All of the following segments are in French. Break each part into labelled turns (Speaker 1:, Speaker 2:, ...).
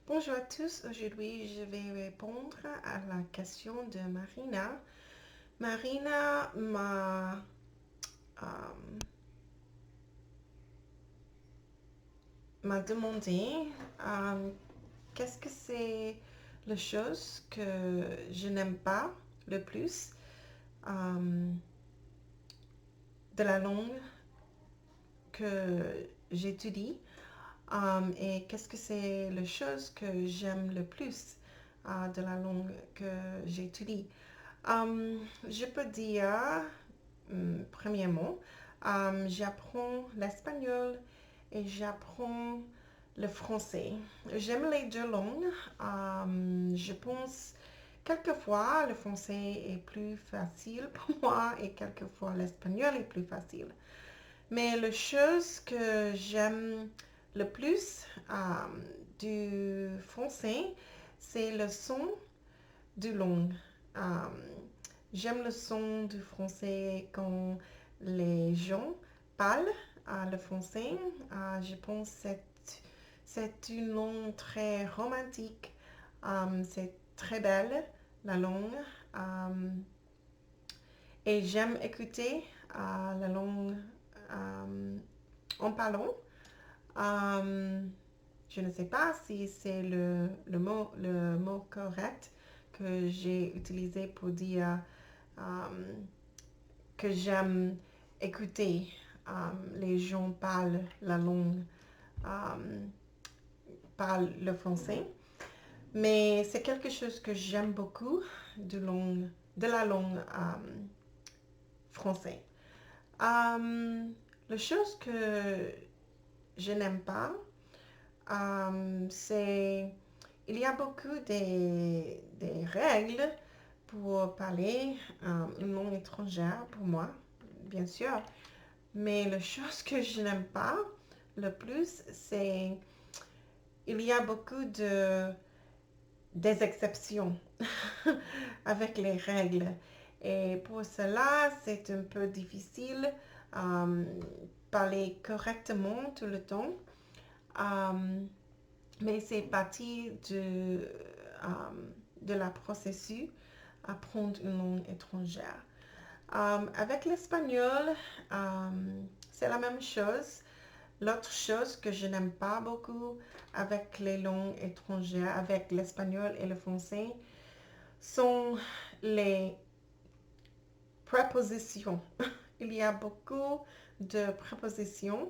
Speaker 1: Bonjour à tous, aujourd'hui je vais répondre à la question de Marina. Marina euh, m'a demandé qu'est-ce que c'est la chose que je n'aime pas le plus euh, de la langue que j'étudie et qu'est-ce que c'est la chose que j'aime le plus de la langue que j'étudie. Je peux dire, premièrement, j'apprends l'espagnol et j'apprends le français. J'aime les deux langues. Je pense quelquefois le français est plus facile pour moi et quelquefois l'espagnol est plus facile. Mais la chose que j'aime le plus du français, c'est le son du langue. Euh, J'aime le son du français quand les gens parlent le français. Je pense que c'est une langue très romantique. C'est très belle, la langue. Euh, et j'aime écouter la langue en parlant. Euh, je ne sais pas si c'est le mot correct que j'ai utilisé pour dire que j'aime écouter les gens parlent la langue, euh, parlent le français. Mais c'est quelque chose que j'aime beaucoup de la langue française. La chose que je n'aime pas, c'est il y a beaucoup des règles pour parler une langue étrangère pour moi, bien sûr. Mais la chose que je n'aime pas le plus, c'est il y a beaucoup des exceptions avec les règles. Et pour cela, c'est un peu difficile euh, parler correctement tout le temps. Euh, mais c'est partie de la processus apprendre une langue étrangère. Avec l'espagnol, c'est la même chose. L'autre chose que je n'aime pas beaucoup avec les langues étrangères, avec l'espagnol et le français, sont les prépositions. Il y a beaucoup de prépositions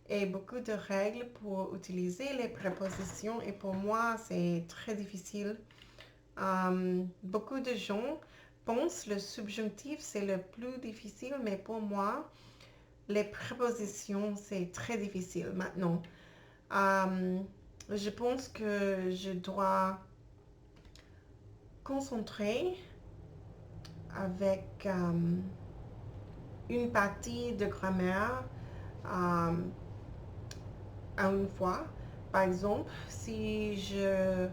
Speaker 1: et beaucoup de règles pour utiliser les prépositions et pour moi c'est très difficile. Beaucoup de gens pensent que le subjonctif c'est le plus difficile, mais pour moi les prépositions c'est très difficile maintenant. Je pense que je dois concentrer avec une partie de grammaire euh, à une fois. Par exemple, si je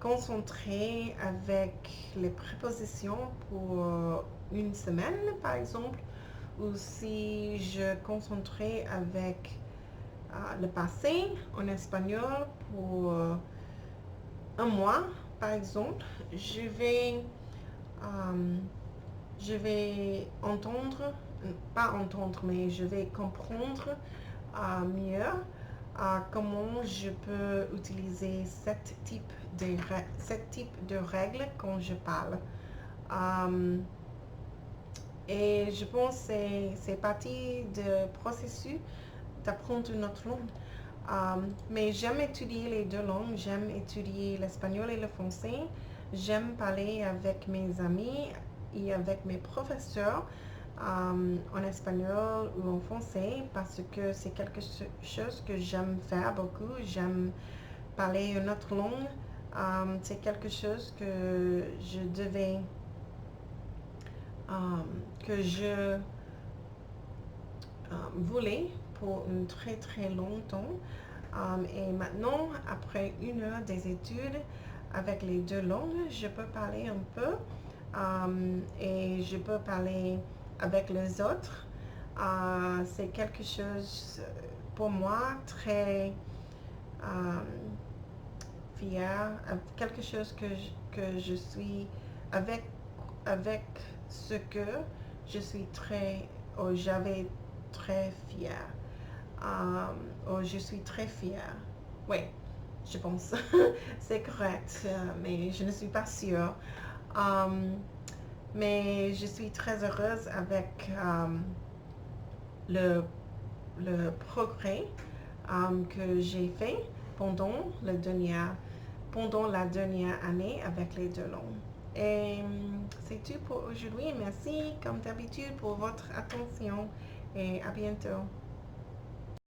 Speaker 1: concentrais avec les prépositions pour une semaine, par exemple, ou si je concentrais avec le passé en espagnol pour un mois, par exemple, euh, je vais entendre, pas entendre, mais je vais comprendre mieux comment je peux utiliser ce type de règles quand je parle. Um, et je pense que c'est partie du processus d'apprendre une autre langue. Mais j'aime étudier les deux langues, j'aime étudier l'espagnol et le français, j'aime parler avec mes amis et avec mes professeurs en espagnol ou en français parce que c'est quelque chose que j'aime faire beaucoup, j'aime parler une autre langue. C'est quelque chose que je devais, que je voulais pour un très très longtemps. Et maintenant, après une heure des études avec les deux langues, je peux parler un peu et je peux parler avec les autres. C'est quelque chose pour moi très euh, fière, quelque chose que je suis avec, avec ce que je suis très, ou j'avais très fière. Ou je suis très fière. Oui, je pense. C'est correct, mais je ne suis pas sûre. Um, mais je suis très heureuse avec le, le progrès que j'ai fait pendant la dernière année avec les deux langues. Et c'est tout pour aujourd'hui. Merci comme d'habitude pour votre attention et à bientôt.